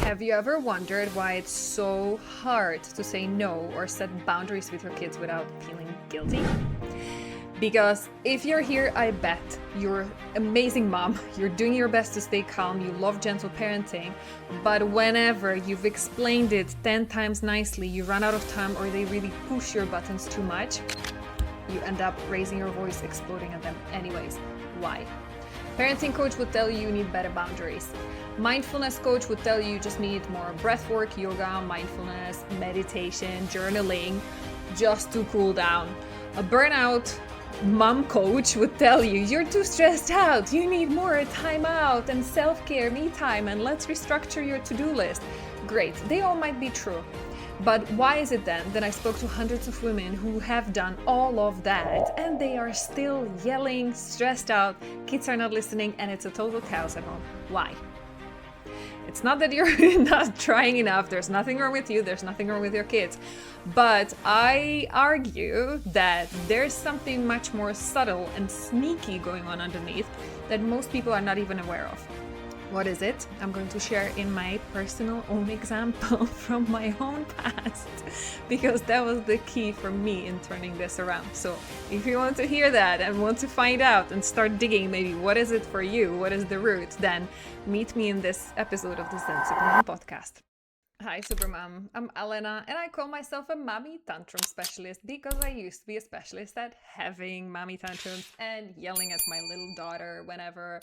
Have you ever wondered why it's so hard to say no or set boundaries with your kids without feeling guilty? Because if you're here, I bet you're amazing mom, you're doing your best to stay calm, you love gentle parenting, but whenever you've explained it 10 times nicely, you run out of time or they really push your buttons too much, you end up raising your voice, exploding at them anyways. Why? Parenting coach would tell you need better boundaries. Mindfulness coach would tell you just need more breath work, yoga, mindfulness, meditation, journaling, just to cool down. A burnout mom coach would tell you you're too stressed out, you need more time out and self-care, me time, and let's restructure your to-do list. Great, they all might be true. But why is it then that I spoke to hundreds of women who have done all of that and they are still yelling, stressed out, kids are not listening, and it's a total chaos at home? Why? It's not that you're not trying enough, there's nothing wrong with you, there's nothing wrong with your kids. But I argue that there's something much more subtle and sneaky going on underneath that most people are not even aware of. What is it? I'm going to share in my personal own example from my own past, because that was the key for me in turning this around. So if you want to hear that and want to find out and start digging maybe what is it for you, what is the root, then meet me in this episode of the Zen Supermom podcast. Hi Supermom, I'm Elena and I call myself a mommy tantrum specialist because I used to be a specialist at having mommy tantrums and yelling at my little daughter whenever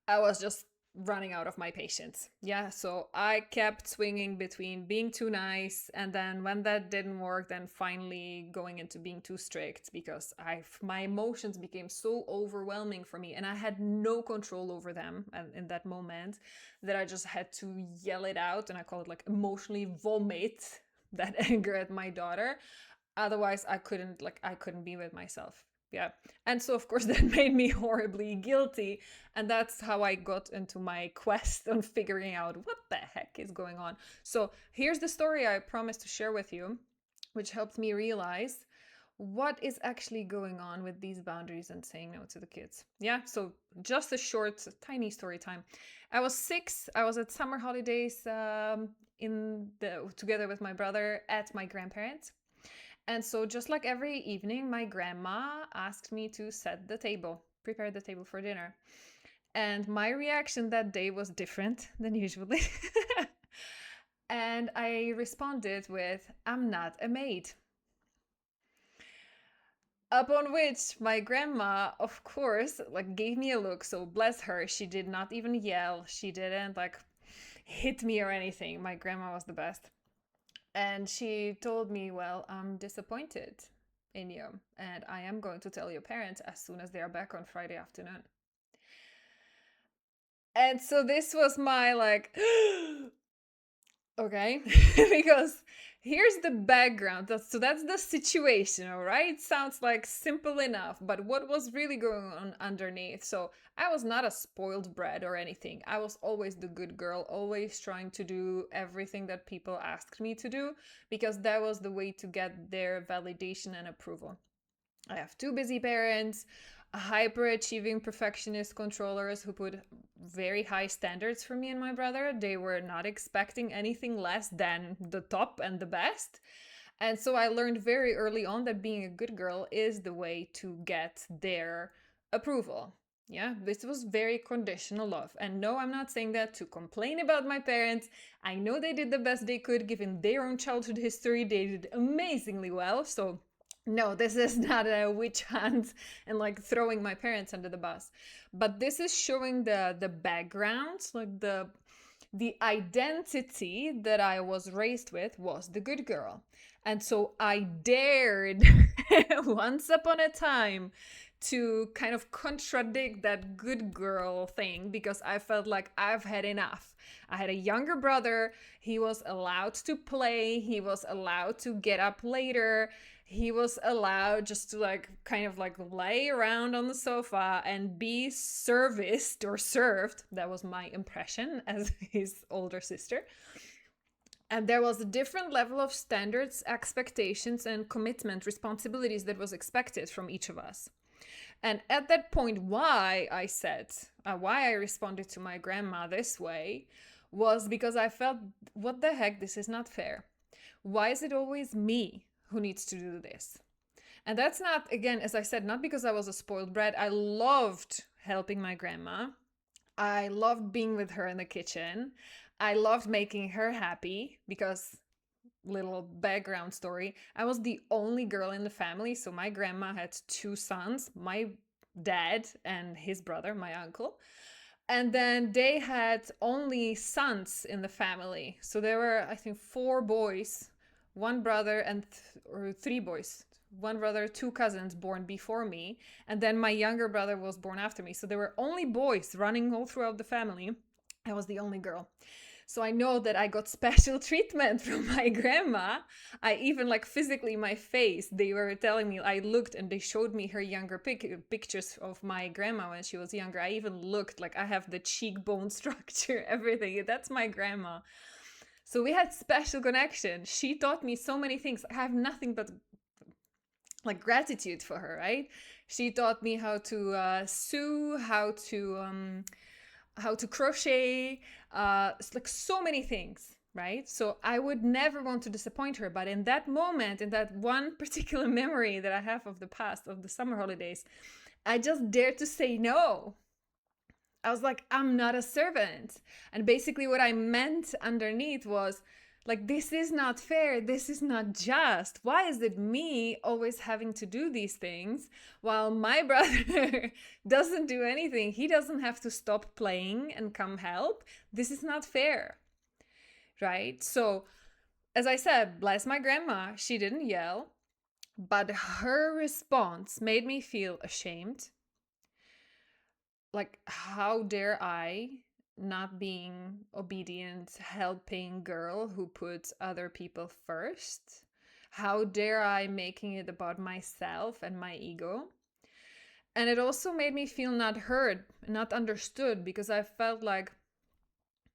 I was just running out of my patience. Yeah, so I kept swinging between being too nice and then when that didn't work, then finally going into being too strict because my emotions became so overwhelming for me and I had no control over them in that moment that I just had to yell it out, and I call it like emotionally vomit that anger at my daughter. Otherwise I couldn't be with myself. Yeah. And so, of course, that made me horribly guilty. And that's how I got into my quest on figuring out what the heck is going on. So here's the story I promised to share with you, which helped me realize what is actually going on with these boundaries and saying no to the kids. Yeah. So just a short, tiny story time. I was 6. I was at summer holidays together with my brother at my grandparents'. And so just like every evening, my grandma asked me to set the table, prepare the table for dinner. And my reaction that day was different than usually. And I responded with, "I'm not a maid." Upon which my grandma, of course, gave me a look. So bless her, she did not even yell. She didn't hit me or anything. My grandma was the best. And she told me, "Well, I'm disappointed in you, and I am going to tell your parents as soon as they are back on Friday afternoon." And so this was my okay, because here's the background. That's the situation, all right? Sounds like simple enough, but what was really going on underneath? So I was not a spoiled brat or anything. I was always the good girl, always trying to do everything that people asked me to do, because that was the way to get their validation and approval. I have 2 busy parents, hyper-achieving perfectionist controllers who put very high standards for me and my brother. They were not expecting anything less than the top and the best. And so I learned very early on that being a good girl is the way to get their approval. Yeah, this was very conditional love. And no, I'm not saying that to complain about my parents. I know they did the best they could given their own childhood history. They did amazingly well. So no, this is not a witch hunt and throwing my parents under the bus. But this is showing the background, the identity that I was raised with was the good girl. And so I dared once upon a time to kind of contradict that good girl thing because I felt like I've had enough. I had a younger brother. He was allowed to play. He was allowed to get up later. He was allowed just to lay around on the sofa and be serviced or served. That was my impression as his older sister. And there was a different level of standards, expectations, and commitment, responsibilities that was expected from each of us. And at that point, why I responded to my grandma this way was because I felt, what the heck, this is not fair. Why is it always me who needs to do this? And that's not, again, as I said, not because I was a spoiled brat. I loved helping my grandma. I loved being with her in the kitchen. I loved making her happy because, little background story, I was the only girl in the family. So my grandma had two sons, my dad and his brother, my uncle. And then they had only sons in the family. So there were, I think, four boys, one brother, and or three boys. One brother, two cousins born before me, and then my younger brother was born after me. So there were only boys running all throughout the family. I was the only girl. So I know that I got special treatment from my grandma. I even, like, physically, my face, they were telling me, I looked and they showed me her younger pictures of my grandma when she was younger. I even looked like I have the cheekbone structure, everything. That's my grandma. So we had special connection. She taught me so many things. I have nothing but, like, gratitude for her, right? She taught me how to sew, how to crochet, it's like so many things, right? So I would never want to disappoint her. But in that moment, in that one particular memory that I have of the past, of the summer holidays, I just dared to say no. I was like, I'm not a servant. And basically, what I meant underneath was, like, this is not fair. This is not just. Why is it me always having to do these things while my brother doesn't do anything? He doesn't have to stop playing and come help. This is not fair. Right? So, as I said, bless my grandma, she didn't yell, but her response made me feel ashamed. Like, how dare I, not being obedient, helping girl who puts other people first? How dare I making it about myself and my ego? And it also made me feel not heard, not understood, because I felt like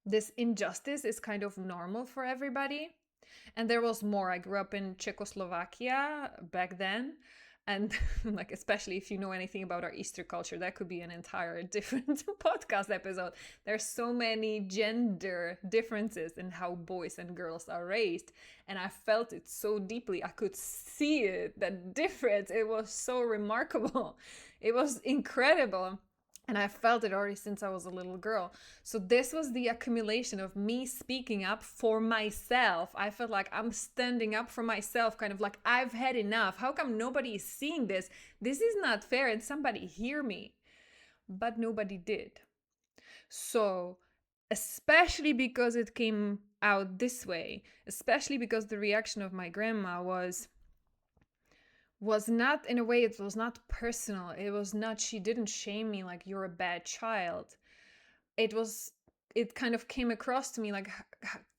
this injustice is kind of normal for everybody. And there was more. I grew up in Czechoslovakia back then. And like, especially if you know anything about our Easter culture, that could be an entire different podcast episode. There's so many gender differences in how boys and girls are raised. And I felt it so deeply. I could see it, that difference. It was so remarkable. It was incredible. And I felt it already since I was a little girl. So this was the accumulation of me speaking up for myself. I felt like I'm standing up for myself, kind of like, I've had enough. How come nobody is seeing this? This is not fair, and somebody hear me. But nobody did. So, especially because it came out this way, especially because the reaction of my grandma was not, in a way, it was not personal. It was not, she didn't shame me like, you're a bad child. It kind of came across to me like,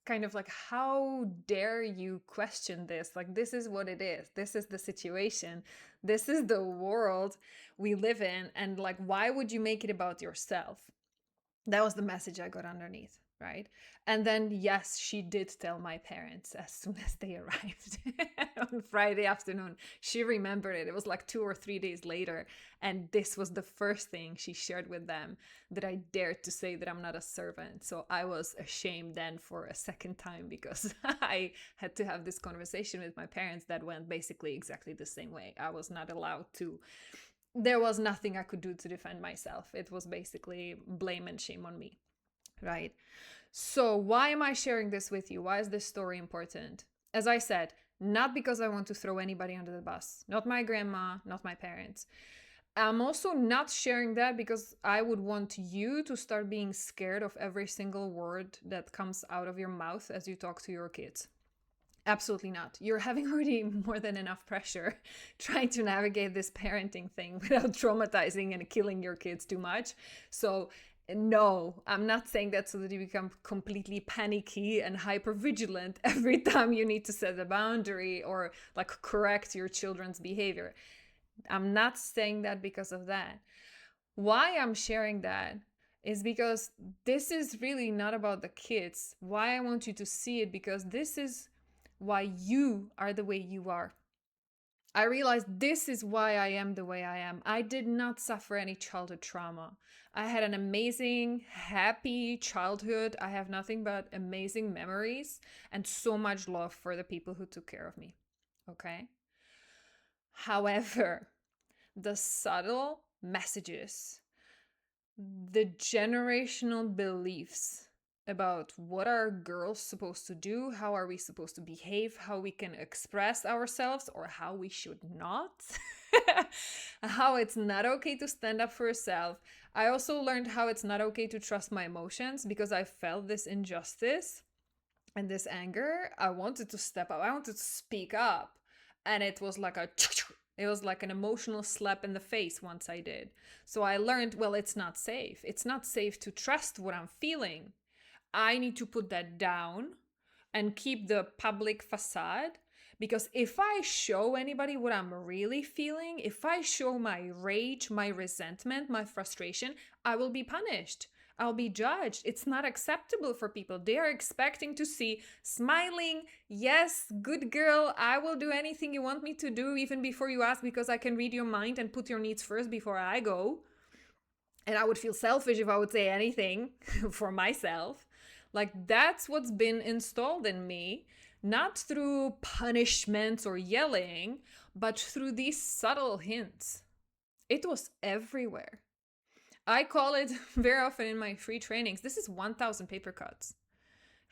kind of like, how dare you question this? Like, this is what it is. This is the situation. This is the world we live in. And like, why would you make it about yourself? That was the message I got underneath, right? And then, yes, she did tell my parents as soon as they arrived on Friday afternoon. She remembered it. It was like 2 or 3 days later. And this was the first thing she shared with them, that I dared to say that I'm not a servant. So I was ashamed then for a second time, because I had to have this conversation with my parents that went basically exactly the same way. I was not allowed to, there was nothing I could do to defend myself. It was basically blame and shame on me, right? So why am I sharing this with you? Why is this story important? As I said, not because I want to throw anybody under the bus, not my grandma, not my parents. I'm also not sharing that because I would want you to start being scared of every single word that comes out of your mouth as you talk to your kids. Absolutely not. You're having already more than enough pressure trying to navigate this parenting thing without traumatizing and killing your kids too much. So, no, I'm not saying that so that you become completely panicky and hyper vigilant every time you need to set a boundary or like correct your children's behavior. I'm not saying that because of that. Why I'm sharing that is because this is really not about the kids. Why I want you to see it, because this is why you are the way you are. I realized this is why I am the way I am. I did not suffer any childhood trauma. I had an amazing, happy childhood. I have nothing but amazing memories and so much love for the people who took care of me. Okay? However, the subtle messages, the generational beliefs about what are girls supposed to do, how are we supposed to behave, how we can express ourselves, or how we should not, how it's not okay to stand up for yourself. I also learned how it's not okay to trust my emotions because I felt this injustice and this anger. I wanted to step up, I wanted to speak up, and it was like an emotional slap in the face once I did. So I learned, well, it's not safe. It's not safe to trust what I'm feeling. I need to put that down and keep the public facade. Because if I show anybody what I'm really feeling, if I show my rage, my resentment, my frustration, I will be punished. I'll be judged. It's not acceptable for people. They are expecting to see smiling, yes, good girl, I will do anything you want me to do, even before you ask, because I can read your mind and put your needs first before I go. And I would feel selfish if I would say anything for myself. Like, that's what's been installed in me, not through punishments or yelling, but through these subtle hints. It was everywhere. I call it very often in my free trainings, this is 1,000 paper cuts,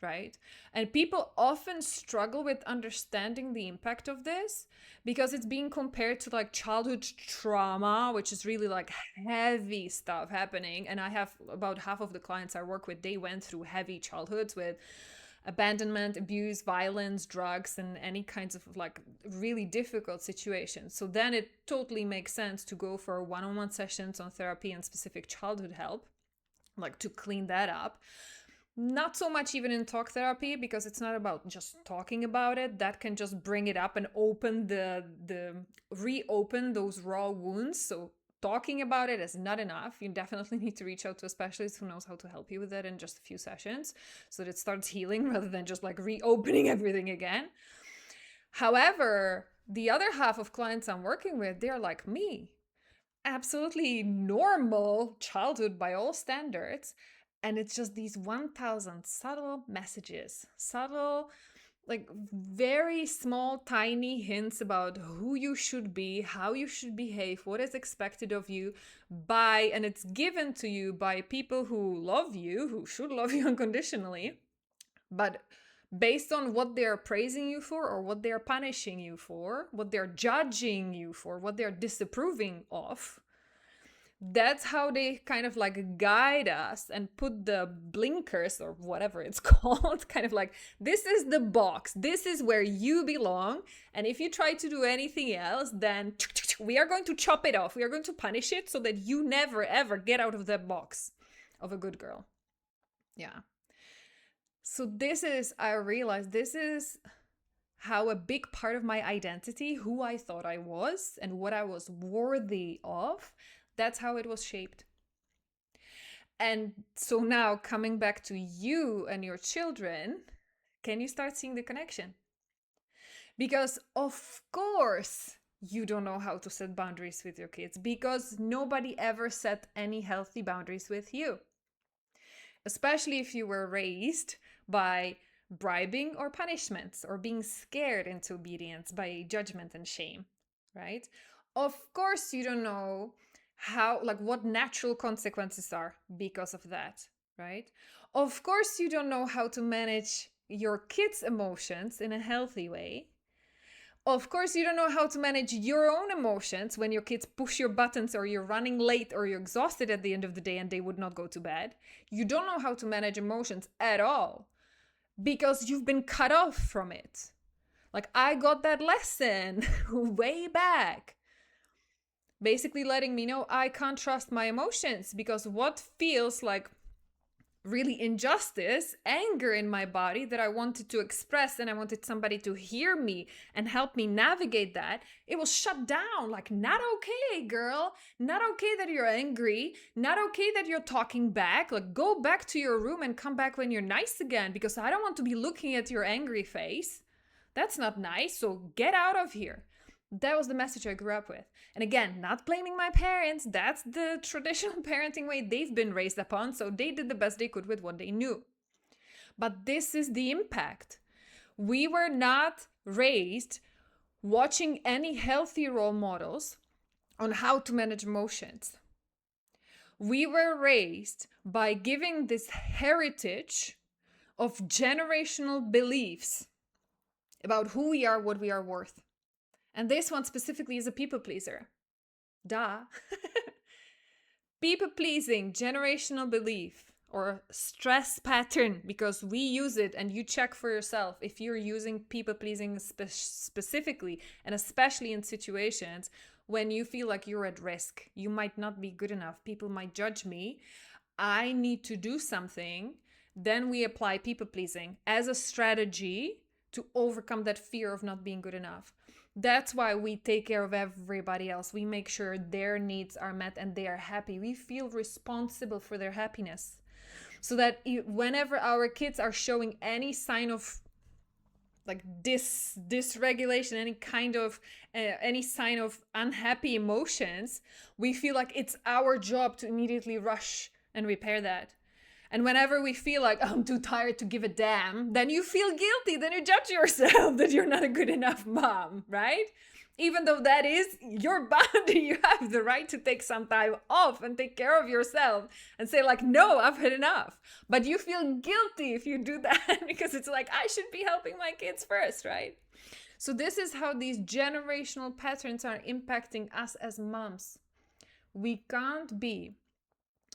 right? And people often struggle with understanding the impact of this because it's being compared to like childhood trauma, which is really like heavy stuff happening. And I have about half of the clients I work with, they went through heavy childhoods with abandonment, abuse, violence, drugs, and any kinds of like really difficult situations. So then it totally makes sense to go for one-on-one sessions on therapy and specific childhood help, like to clean that up. Not so much even in talk therapy, because it's not about just talking about it. That can just bring it up and open reopen those raw wounds. So talking about it is not enough. You definitely need to reach out to a specialist who knows how to help you with it in just a few sessions so that it starts healing rather than just like reopening everything again. However, the other half of clients I'm working with, they're like me. Absolutely normal childhood by all standards. And it's just these 1,000 subtle messages, subtle, like very small, tiny hints about who you should be, how you should behave, what is expected of you and it's given to you by people who love you, who should love you unconditionally, but based on what they're praising you for or what they're punishing you for, what they're judging you for, what they're disapproving of. That's how they kind of like guide us and put the blinkers or whatever it's called, kind of like, this is the box, this is where you belong. And if you try to do anything else, then we are going to chop it off. We are going to punish it so that you never, ever get out of that box of a good girl. Yeah. So I realized this is how a big part of my identity, who I thought I was and what I was worthy of, that's how it was shaped. And so now coming back to you and your children, can you start seeing the connection? Because of course you don't know how to set boundaries with your kids, because nobody ever set any healthy boundaries with you. Especially if you were raised by bribing or punishments or being scared into obedience by judgment and shame, right? Of course you don't know what natural consequences are because of that, right? Of course you don't know how to manage your kids' emotions in a healthy way. Of course you don't know how to manage your own emotions when your kids push your buttons or you're running late or you're exhausted at the end of the day and they would not go to bed. You don't know how to manage emotions at all because you've been cut off from it. Like, I got that lesson way back. Basically letting me know I can't trust my emotions, because what feels like really injustice, anger in my body that I wanted to express and I wanted somebody to hear me and help me navigate that, it was shut down. Like, not okay, girl. Not okay that you're angry. Not okay that you're talking back. Like, go back to your room and come back when you're nice again, because I don't want to be looking at your angry face. That's not nice. So get out of here. That was the message I grew up with. And again, not blaming my parents. That's the traditional parenting way they've been raised upon. So they did the best they could with what they knew. But this is the impact. We were not raised watching any healthy role models on how to manage emotions. We were raised by giving this heritage of generational beliefs about who we are, what we are worth. And this one specifically is a people pleaser. Duh. People pleasing, generational belief, or stress pattern, because we use it, and you check for yourself if you're using people pleasing specifically, and especially in situations when you feel like you're at risk. You might not be good enough. People might judge me. I need to do something. Then we apply people pleasing as a strategy to overcome that fear of not being good enough. That's why we take care of everybody else. We make sure their needs are met and they are happy. We feel responsible for their happiness. So that whenever our kids are showing any sign of like dysregulation, any sign of unhappy emotions, we feel like it's our job to immediately rush and repair that. And whenever we feel like, I'm too tired to give a damn, then you feel guilty. Then you judge yourself that you're not a good enough mom, right? Even though that is your boundary, you have the right to take some time off and take care of yourself and say like, no, I've had enough. But you feel guilty if you do that because it's like, I should be helping my kids first, right? So this is how these generational patterns are impacting us as moms. We can't be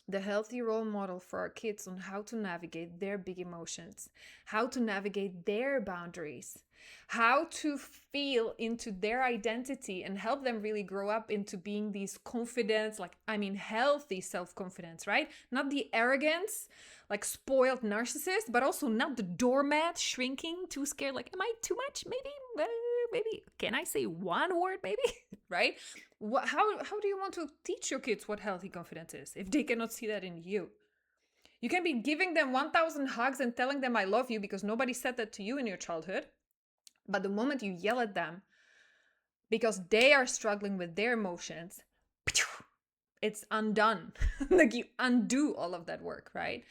the healthy role model for our kids on how to navigate their big emotions, how to navigate their boundaries, how to feel into their identity and help them really grow up into being these confident, healthy self-confidence, right? Not the arrogance, like spoiled narcissist, but also not the doormat, shrinking, too scared, like, am I too much? Maybe, can I say one word, maybe, right? How do you want to teach your kids what healthy confidence is if they cannot see that in you? You can be giving them 1,000 hugs and telling them I love you because nobody said that to you in your childhood. But the moment you yell at them because they are struggling with their emotions, it's undone. Like you undo all of that work, right?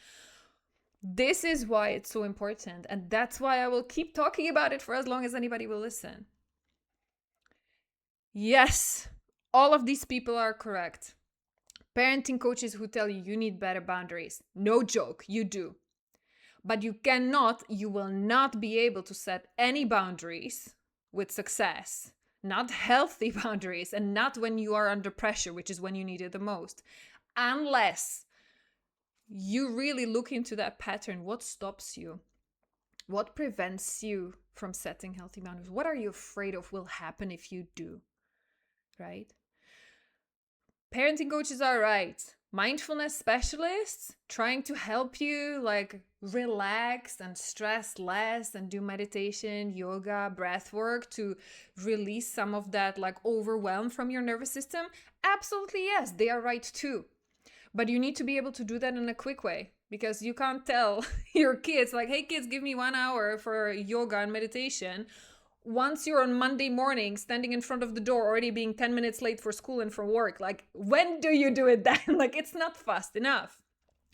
This is why it's so important. And that's why I will keep talking about it for as long as anybody will listen. Yes, all of these people are correct. Parenting coaches who tell you you need better boundaries. No joke, you do. But you will not be able to set any boundaries with success. Not healthy boundaries, and not when you are under pressure, which is when you need it the most. Unless you really look into that pattern. What stops you? What prevents you from setting healthy boundaries? What are you afraid of will happen if you do? Right? Parenting coaches are right. Mindfulness specialists trying to help you like relax and stress less and do meditation, yoga, breath work to release some of that like overwhelm from your nervous system. Absolutely, yes, they are right too. But you need to be able to do that in a quick way, because you can't tell your kids like, hey kids, give me 1 hour for yoga and meditation. Once you're on Monday morning, standing in front of the door, already being 10 minutes late for school and for work, like, when do you do it then? Like, it's not fast enough.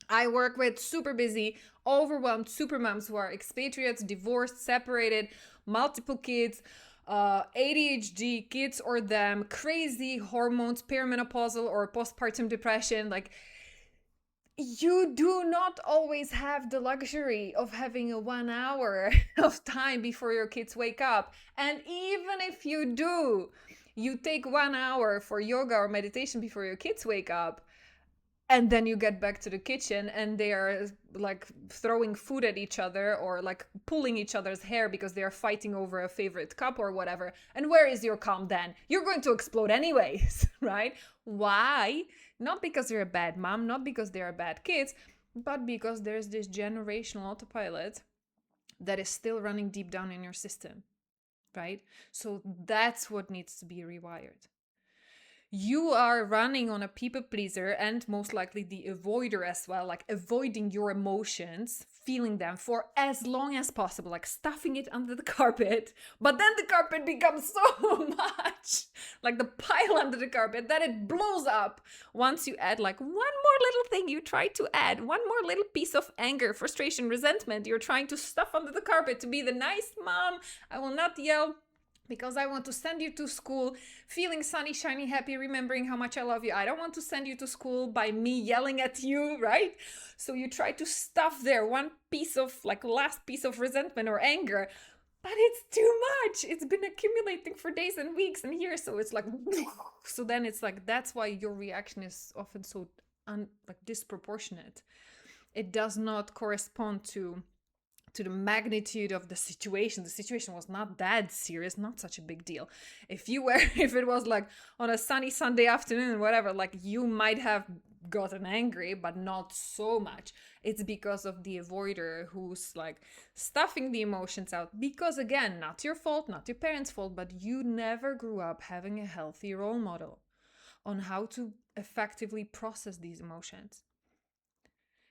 I work with super busy, overwhelmed super moms who are expatriates, divorced, separated, multiple kids, ADHD, kids or them, crazy hormones, perimenopausal or postpartum depression. Like, you do not always have the luxury of having a 1 hour of time before your kids wake up. And even if you do, you take 1 hour for yoga or meditation before your kids wake up. And then you get back to the kitchen and they are like throwing food at each other or like pulling each other's hair because they are fighting over a favorite cup or whatever. And where is your calm then? You're going to explode anyways, right? Why? Not because you're a bad mom, not because they are bad kids, but because there's this generational autopilot that is still running deep down in your system, right? So that's what needs to be rewired. You are running on a people pleaser and most likely the avoider as well, like avoiding your emotions feeling them for as long as possible, like stuffing it under the carpet. But then the carpet becomes so much, like the pile under the carpet, that it blows up once you add like one more little thing you try to add, one more little piece of anger, frustration, resentment you're trying to stuff under the carpet to be the nice mom. I will not yell because I want to send you to school feeling sunny, shiny, happy, remembering how much I love you. I don't want to send you to school by me yelling at you, right? So you try to stuff there one piece of, like, last piece of resentment or anger, but it's too much. It's been accumulating for days and weeks and years. So it's like, so then it's like, that's why your reaction is often so disproportionate. It does not correspond to the magnitude of the situation. The situation was not that serious, not such a big deal. If it was like on a sunny Sunday afternoon, whatever, like you might have gotten angry, but not so much. It's because of the avoider who's like stuffing the emotions out. Because again, not your fault, not your parents' fault, but you never grew up having a healthy role model on how to effectively process these emotions.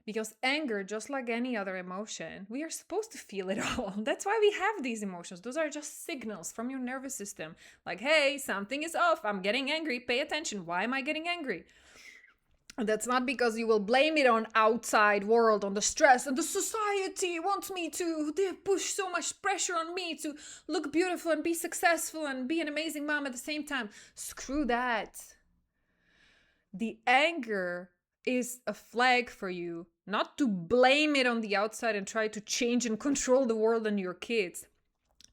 Because anger, just like any other emotion, we are supposed to feel it all. That's why we have these emotions. Those are just signals from your nervous system. Like, hey, something is off. I'm getting angry. Pay attention. Why am I getting angry? And that's not because you will blame it on outside world, on the stress, and the society wants me to, they push so much pressure on me to look beautiful and be successful and be an amazing mom at the same time. Screw that. The anger is a flag for you, not to blame it on the outside and try to change and control the world and your kids.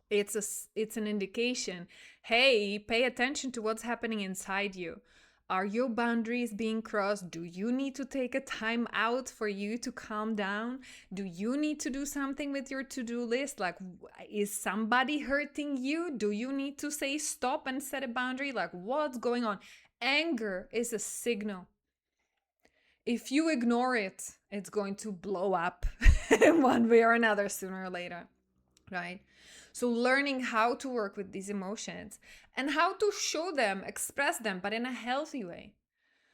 It's an indication. Hey, pay attention to what's happening inside you. Are your boundaries being crossed? Do you need to take a time out for you to calm down? Do you need to do something with your to-do list? Like, is somebody hurting you? Do you need to say stop and set a boundary? Like, what's going on? Anger is a signal. If you ignore it, it's going to blow up in one way or another sooner or later, right? So learning how to work with these emotions and how to show them, express them, but in a healthy way,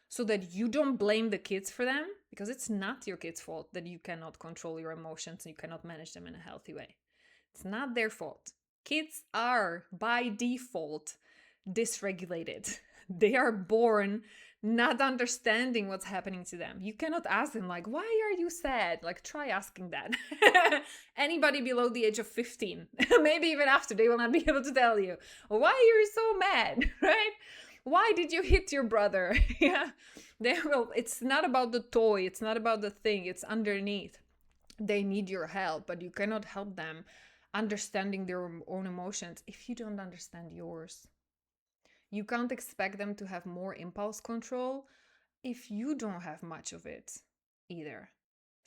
so that you don't blame the kids for them, because it's not your kids' fault that you cannot control your emotions and you cannot manage them in a healthy way. It's not their fault. Kids are, by default, dysregulated. They are born not understanding what's happening to them. You cannot ask them, like, why are you sad? Like, try asking that. Anybody below the age of 15, maybe even after, they will not be able to tell you, why are you so mad, right? Why did you hit your brother? Yeah, it's not about the toy, it's not about the thing, it's underneath. They need your help, but you cannot help them understanding their own emotions if you don't understand yours. You can't expect them to have more impulse control if you don't have much of it either,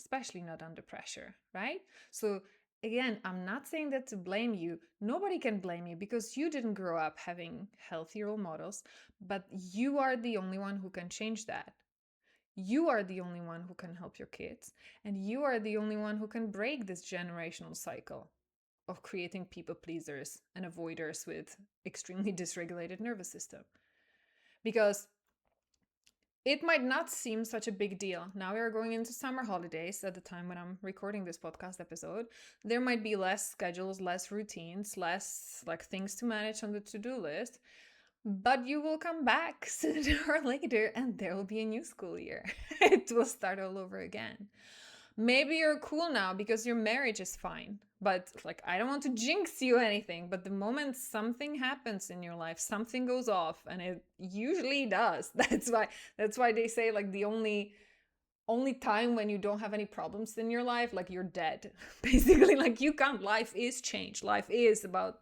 especially not under pressure, right? So again, I'm not saying that to blame you. Nobody can blame you because you didn't grow up having healthy role models, but you are the only one who can change that. You are the only one who can help your kids, and you are the only one who can break this generational cycle of creating people pleasers and avoiders with extremely dysregulated nervous system. Because it might not seem such a big deal. Now we are going into summer holidays at the time when I'm recording this podcast episode. There might be less schedules, less routines, less like things to manage on the to-do list. But you will come back sooner or later and there will be a new school year. It will start all over again. Maybe you're cool now because your marriage is fine. But like, I don't want to jinx you or anything, but the moment something happens in your life, something goes off, and it usually does. That's why they say like the only time when you don't have any problems in your life, like you're dead. Basically, like you can't, life is change. Life is about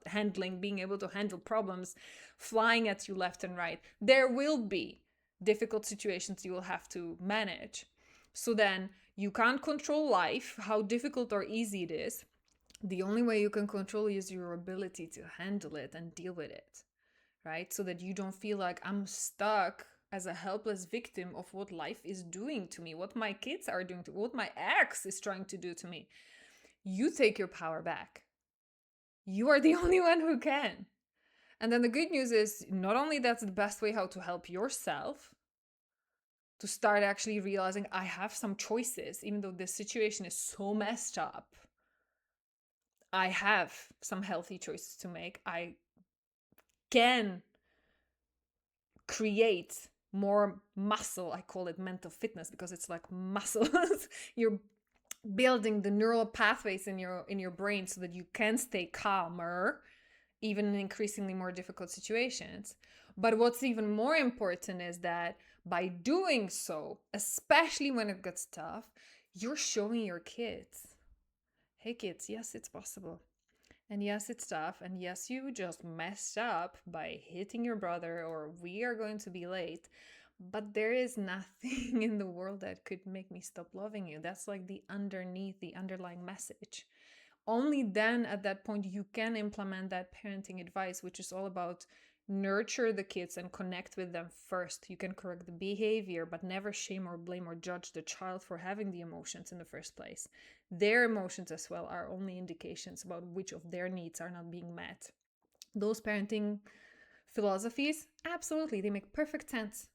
being able to handle problems flying at you left and right. There will be difficult situations you will have to manage. So then you can't control life, how difficult or easy it is. The only way you can control is your ability to handle it and deal with it, right? So that you don't feel like I'm stuck as a helpless victim of what life is doing to me, what my kids are doing to me, what my ex is trying to do to me. You take your power back. You are the only one who can. And then the good news is not only that's the best way how to help yourself to start actually realizing I have some choices, even though this situation is so messed up. I have some healthy choices to make. I can create more muscle. I call it mental fitness because it's like muscles. You're building the neural pathways in your brain so that you can stay calmer even in increasingly more difficult situations. But what's even more important is that by doing so, especially when it gets tough, you're showing your kids, hey kids, yes, it's possible. And yes, it's tough. And yes, you just messed up by hitting your brother, or we are going to be late. But there is nothing in the world that could make me stop loving you. That's like the underlying message. Only then at that point you can implement that parenting advice, which is all about nurture the kids and connect with them first. You can correct the behavior, but never shame or blame or judge the child for having the emotions in the first place. Their emotions as well are only indications about which of their needs are not being met. Those parenting philosophies, absolutely, they make perfect sense.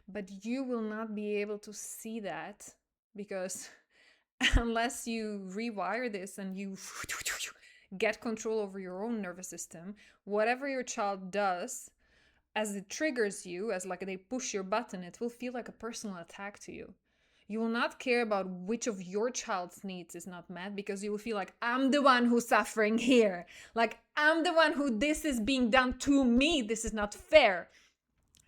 But you will not be able to see that because unless you rewire this and you get control over your own nervous system, whatever your child does, as it triggers you, as like they push your button, it will feel like a personal attack to you. You will not care about which of your child's needs is not met because you will feel like, I'm the one who's suffering here. Like, I'm the one who this is being done to me. This is not fair.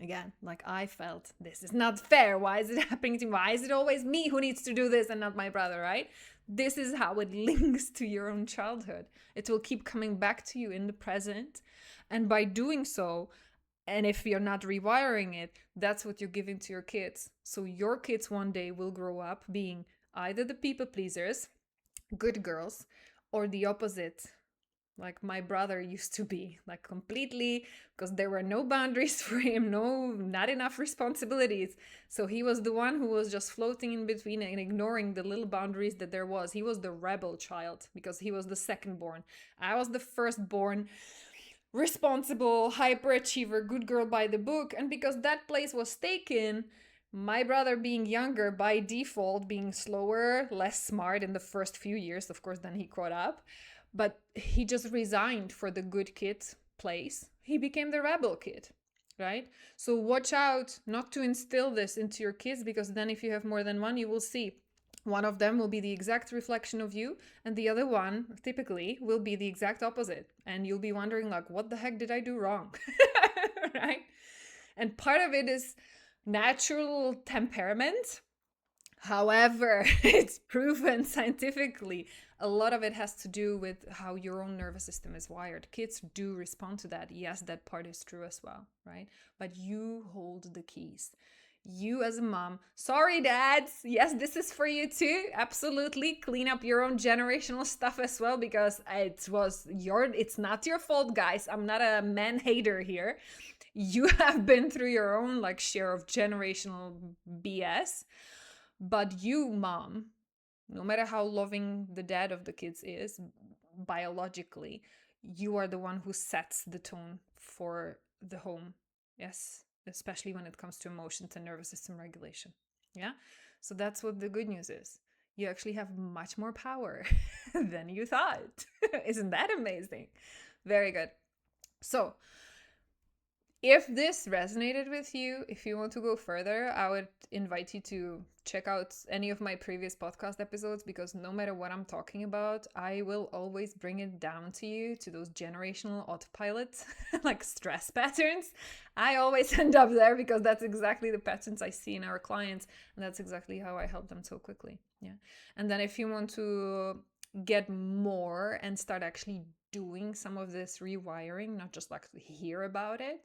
Again, like I felt, this is not fair. Why is it happening to me? Why is it always me who needs to do this and not my brother, right? This is how it links to your own childhood. It will keep coming back to you in the present. And by doing so, and if you're not rewiring it, that's what you're giving to your kids. So your kids one day will grow up being either the people pleasers, good girls, or the opposite, like my brother used to be, like completely, because there were no boundaries for him, not enough responsibilities. So he was the one who was just floating in between and ignoring the little boundaries that there was. He was the rebel child because he was the second born. I was the firstborn, responsible, hyperachiever, good girl by the book. And because that place was taken, my brother being younger by default, being slower, less smart in the first few years, of course, then he caught up. But he just resigned for the good kid place. He became the rebel kid, right? So watch out not to instill this into your kids, because then if you have more than one, you will see one of them will be the exact reflection of you, and the other one typically will be the exact opposite. And you'll be wondering, like, what the heck did I do wrong? Right? And part of it is natural temperament. However, it's proven scientifically, a lot of it has to do with how your own nervous system is wired. Kids do respond to that. Yes, that part is true as well, right? But you hold the keys. You as a mom, sorry dads, yes, this is for you too. Absolutely, clean up your own generational stuff as well, because it's not your fault, guys. I'm not a man hater here. You have been through your own like share of generational BS. But you, mom, no matter how loving the dad of the kids is biologically, you are the one who sets the tone for the home. Yes, especially when it comes to emotions and nervous system regulation. Yeah, so that's what the good news is. You actually have much more power than you thought. Isn't that amazing? Very good. So if this resonated with you, if you want to go further, I would invite you to check out any of my previous podcast episodes, because no matter what I'm talking about, I will always bring it down to you, to those generational autopilots, like stress patterns. I always end up there because that's exactly the patterns I see in our clients, and that's exactly how I help them so quickly. Yeah. And then if you want to get more and start actually doing some of this rewiring, not just like hear about it,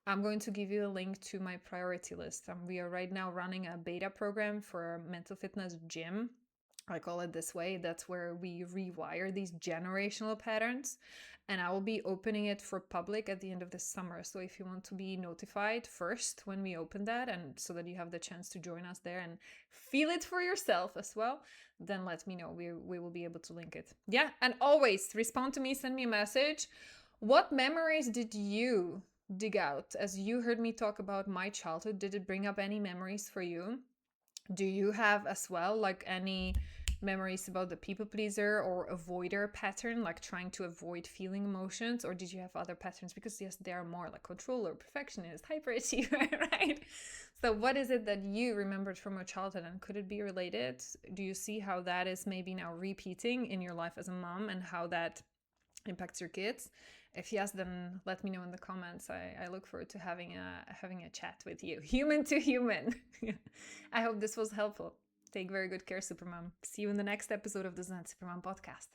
I'm going to give you a link to my priority list. We are right now running a beta program for Mental Fitness Gym. I call it this way. That's where we rewire these generational patterns. And I will be opening it for public at the end of the summer. So if you want to be notified first when we open that, and so that you have the chance to join us there and feel it for yourself as well, then let me know. We will be able to link it. Yeah, and always respond to me, send me a message. What memories did you dig out. As you heard me talk about my childhood, did it bring up any memories for you? Do you have as well like any memories about the people pleaser or avoider pattern, like trying to avoid feeling emotions? Or did you have other patterns? Because yes, they are more like controller, perfectionist, hyperachiever, right? So what is it that you remembered from your childhood, and could it be related? Do you see how that is maybe now repeating in your life as a mom, and how that impacts your kids? If yes, then let me know in the comments. I look forward to having a chat with you, human to human. I hope this was helpful. Take very good care, Supermom. See you in the next episode of the Zen Supermom podcast.